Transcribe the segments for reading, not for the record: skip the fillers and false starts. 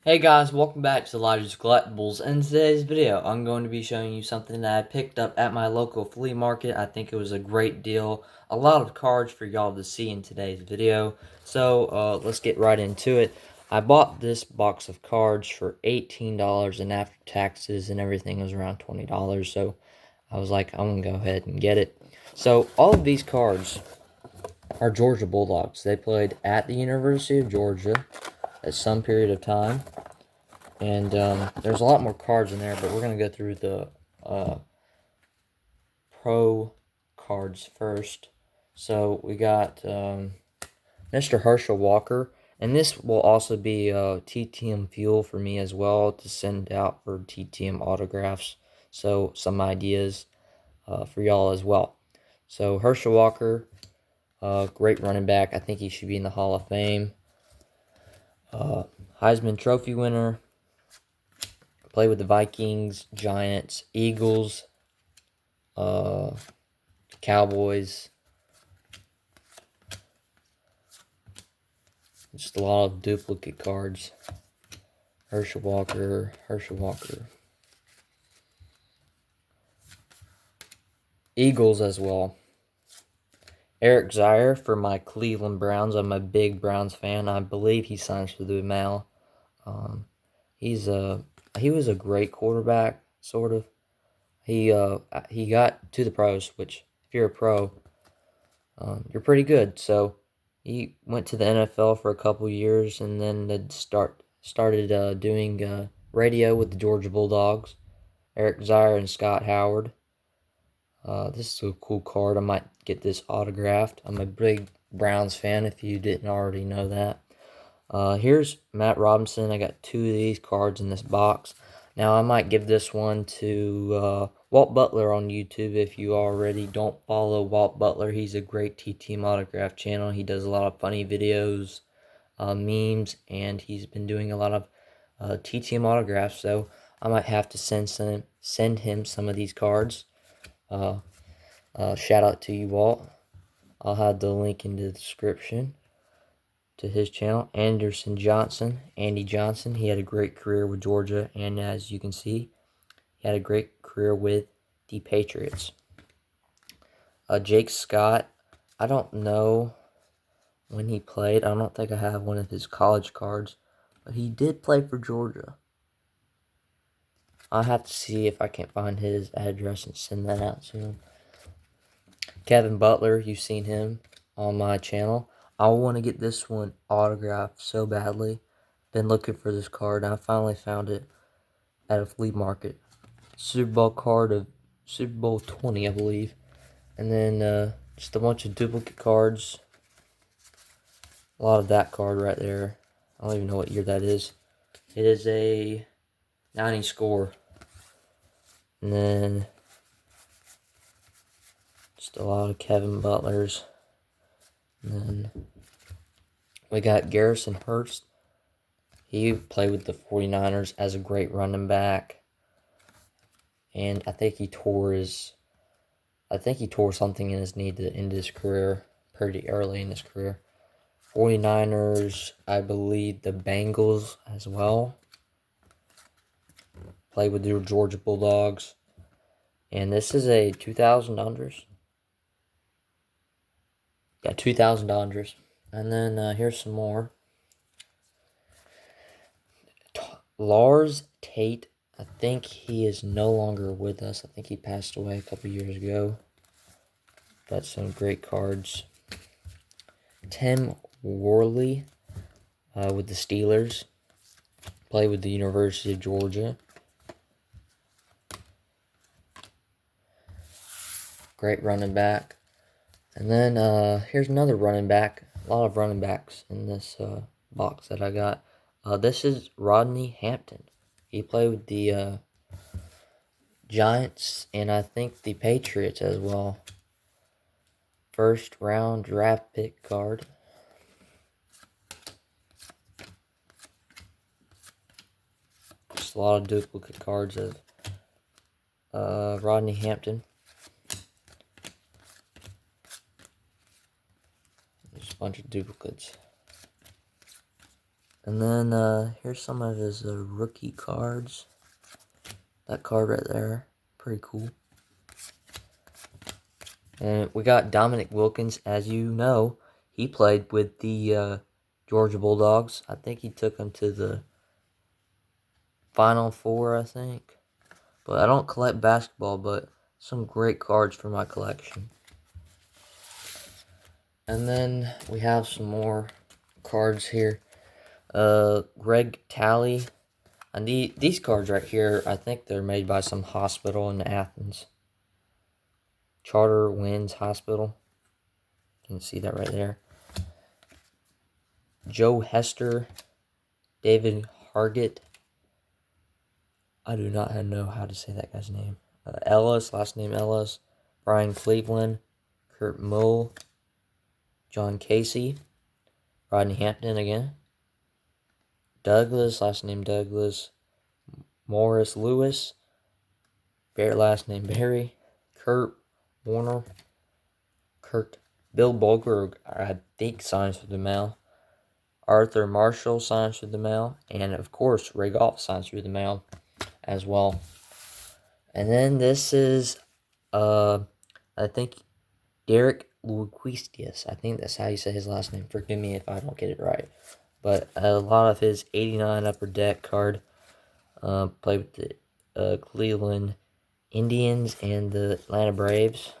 Hey guys, welcome back to Elijah's Collectibles. In today's video, I'm going to be showing you something that I picked up at my local flea market. I think it was a great deal. A lot of cards for y'all to see in today's video. So, let's get right into it. I bought this box of cards for $18, and after taxes and everything it was around $20. So, I was like, I'm going to go ahead and get it. So, all of these cards are Georgia Bulldogs. They played at the University of Georgia at some period of time. And there's a lot more cards in there, but we're going to go through the pro cards first. So we got Mr. Herschel Walker, and this will also be TTM fuel for me as well to send out for TTM autographs. So some ideas for y'all as well. So Herschel Walker, great running back. I think he should be in the Hall of Fame. Heisman Trophy winner. Played with the Vikings, Giants, Eagles, Cowboys. Just a lot of duplicate cards. Herschel Walker. Eagles as well. Eric Zaire for my Cleveland Browns. I'm a big Browns fan. I believe he signs for the Mal. He was a great quarterback, sort of. He got to the pros, which if you're a pro, you're pretty good. So he went to the NFL for a couple years, and then started doing radio with the Georgia Bulldogs. Eric Zaire and Scott Howard. This is a cool card. I might get this autographed. I'm a big Browns fan if you didn't already know that. Here's Matt Robinson. I got two of these cards in this box. Now, I might give this one to Walt Butler on YouTube. If you already don't follow Walt Butler, he's a great TTM autograph channel. He does a lot of funny videos, memes, and he's been doing a lot of TTM autographs. So I might have to send him some of these cards. Shout out to you, Walt. I'll have the link in the description to his channel. Andy Johnson, he had a great career with Georgia, and as you can see, he had a great career with the Patriots. Jake Scott, I don't know when he played. I don't think I have one of his college cards, but he did play for Georgia. I'll have to see if I can find his address and send that out to him. Kevin Butler, you've seen him on my channel. I want to get this one autographed so badly. Been looking for this card, and I finally found it at a flea market. Super Bowl card of Super Bowl 20, I believe. And then just a bunch of duplicate cards. A lot of that card right there. I don't even know what year that is. It is a 90 score. And then just a lot of Kevin Butlers. And then we got Garrison Hurst. He played with the 49ers as a great running back. And I think he tore something in his knee to end his career pretty early in his career. 49ers, I believe the Bengals as well. Played with the Georgia Bulldogs. And this is a $2,000. Yeah, $2,000. And then here's some more. Lars Tate. I think he is no longer with us. I think he passed away a couple years ago. Got some great cards. Tim Worley with the Steelers. Played with the University of Georgia. Great running back. And then here's another running back. A lot of running backs in this box that I got. This is Rodney Hampton. He played with the Giants and I think the Patriots as well. First round draft pick card. Just a lot of duplicate cards of Rodney Hampton. There's a bunch of duplicates. And then here's some of his rookie cards. That card right there, pretty cool. And we got Dominic Wilkins, as you know, he played with the Georgia Bulldogs. I think he took them to the Final Four, I think. But I don't collect basketball, but some great cards for my collection. And then we have some more cards here. Greg Talley. And these cards right here, I think they're made by some hospital in Athens. Charter Winds Hospital. You can see that right there. Joe Hester. David Hargett. I do not know how to say that guy's name. Ellis, last name Ellis. Brian Cleveland. Kurt Mull. John Casey. Rodney Hampton again. Douglas, last name Douglas. Morris Lewis. Last name Barry. Kurt Warner. Bill Bulger, I think, signs for the mail. Arthur Marshall signs for the mail. And, of course, Ray Goff signs for the mail as well. And then this is, I think, Derek Luquistius. I think that's how you say his last name. Forgive me if I don't get it right. But a lot of his 89 Upper Deck card. Played with the Cleveland Indians and the Atlanta Braves.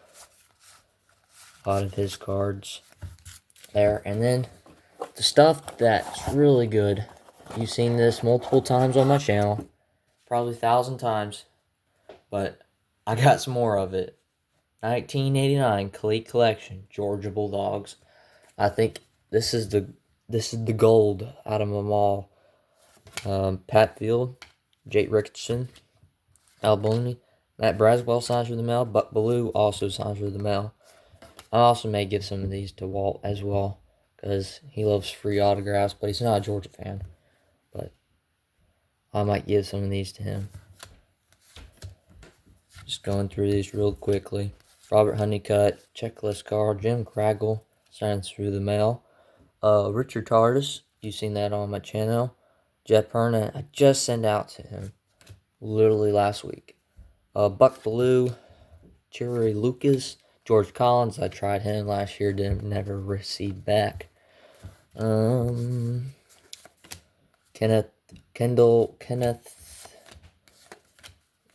A lot of his cards there. And then the stuff that's really good. You've seen this multiple times on my channel. Probably 1,000 times. But I got some more of it. 1989 Cleat Collection, Georgia Bulldogs. I think this is the gold out of them all. Pat Field, Jake Richardson, Al Booney, Matt Braswell signs for the mail. Buck Bellew also signs for the mail. I also may give some of these to Walt as well, because he loves free autographs, but he's not a Georgia fan. But I might give some of these to him. Just going through these real quickly. Robert Honeycutt, checklist card. Jim Craggle signs through the mail. Richard Tardis, you've seen that on my channel. Jeff Perna, I just sent out to him literally last week. Buck Bellew, Cherry Lucas, George Collins, I tried him last year, never received back. Kenneth,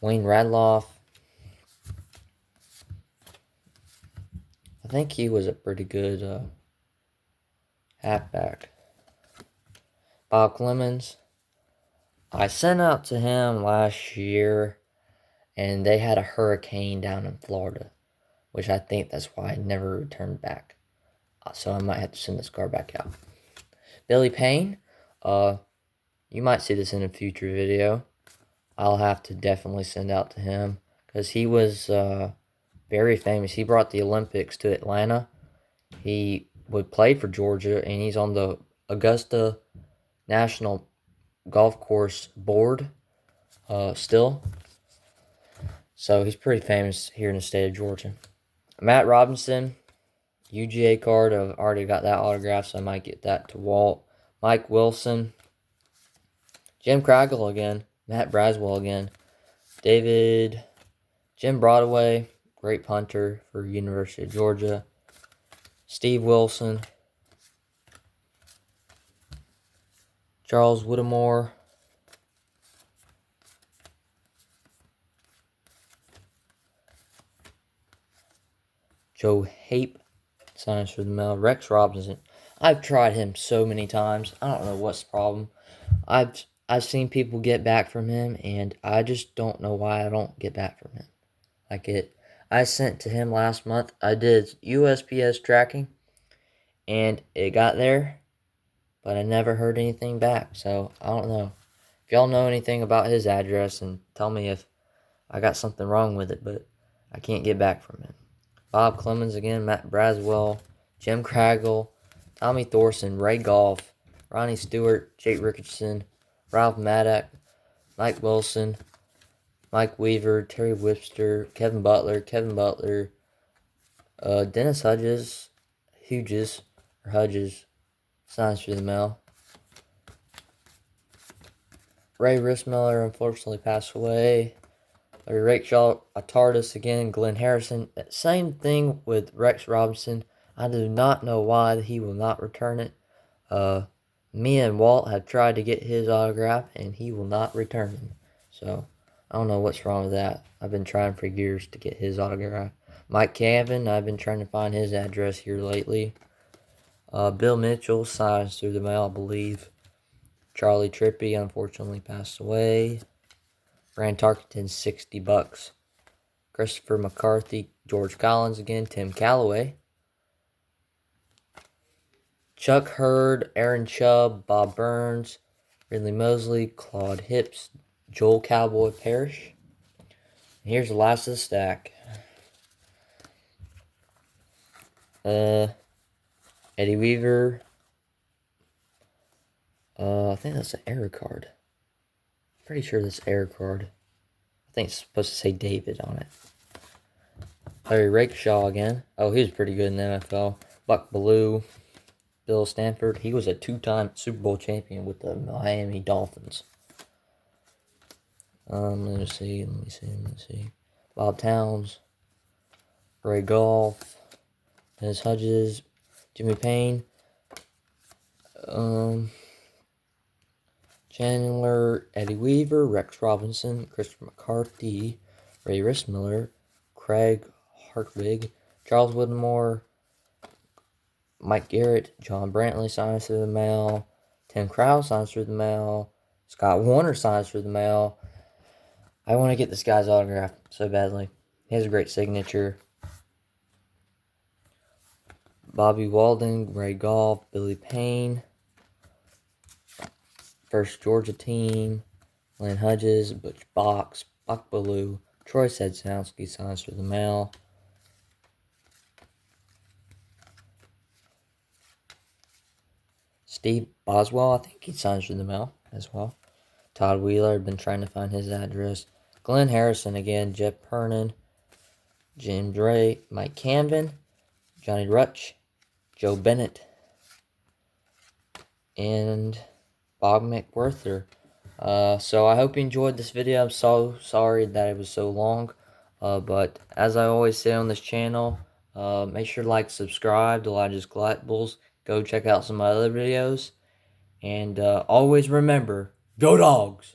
Wayne Radloff. I think he was a pretty good halfback. Bob Clemens. I sent out to him last year, and they had a hurricane down in Florida, which I think that's why I never returned back. So I might have to send this card back out. Billy Payne. You might see this in a future video. I'll have to definitely send out to him, because he was very famous. He brought the Olympics to Atlanta. He would play for Georgia, and he's on the Augusta National Golf Course board still. So he's pretty famous here in the state of Georgia. Matt Robinson, UGA card. I've already got that autograph, so I might get that to Walt. Mike Wilson. Jim Craggle again. Matt Braswell again. Jim Broadway, great punter for University of Georgia. Steve Wilson. Charles Whittemore. Joe Hape signs for the mail. Rex Robinson. I've tried him so many times. I don't know what's the problem. I've seen people get back from him, and I just don't know why I don't get back from him. I sent to him last month. I did USPS tracking, and it got there, but I never heard anything back. So I don't know. If y'all know anything about his address, and tell me if I got something wrong with it, but I can't get back from him. Bob Clemens again, Matt Braswell, Jim Craggle, Tommy Thorson, Ray Goff, Ronnie Stewart, Jake Richardson, Ralph Maddock, Mike Wilson, Mike Weaver, Terry Webster, Kevin Butler, Dennis Hudges, signs for the mail. Ray Rissmiller unfortunately passed away. Larry Rakeshaw, a TARDIS again. Glenn Harrison. Same thing with Rex Robinson. I do not know why he will not return it. Me and Walt have tried to get his autograph, and he will not return it. So, I don't know what's wrong with that. I've been trying for years to get his autograph. Mike Cavan, I've been trying to find his address here lately. Bill Mitchell signs through the mail, I believe. Charlie Trippy unfortunately passed away. Rand Tarkenton, $60. Christopher McCarthy, George Collins again, Tim Calloway. Chuck Hurd, Aaron Chubb, Bob Burns, Ridley Mosley, Claude Hips, Joel Cowboy Parrish. And here's the last of the stack. Eddie Weaver. I think that's an error card. Pretty sure that's error card. I think it's supposed to say David on it. Larry Rakeshaw again. Oh, he was pretty good in the NFL. Buck Bellew. Bill Stanford. He was a 2-time Super Bowl champion with the Miami Dolphins. Let me see. Bob Towns. Ray Goff. Dennis Hudges. Jimmy Payne. Chandler, Eddie Weaver, Rex Robinson, Christopher McCarthy, Ray Rissmiller, Craig Hartwig, Charles Whitmore, Mike Garrett, John Brantley signs through the mail, Tim Krause signs through the mail, Scott Warner signs through the mail. I want to get this guy's autograph so badly. He has a great signature. Bobby Walden, Ray Goff, Billy Payne, First Georgia Team, Lynn Hudges, Butch Box, Buck Bellew, Troy Sedsanowski signs through the mail. Steve Boswell, I think he signs through the mail as well. Todd Wheeler, I've been trying to find his address. Glenn Harrison again, Jeff Pernan, James Ray, Mike Canvan, Johnny Rutch, Joe Bennett, and Bob McWhirter. So I hope you enjoyed this video. I'm so sorry that it was so long. But as I always say on this channel, make sure to like, subscribe to Elijah's Collectibles. Go check out some of my other videos. And always remember, go Dogs!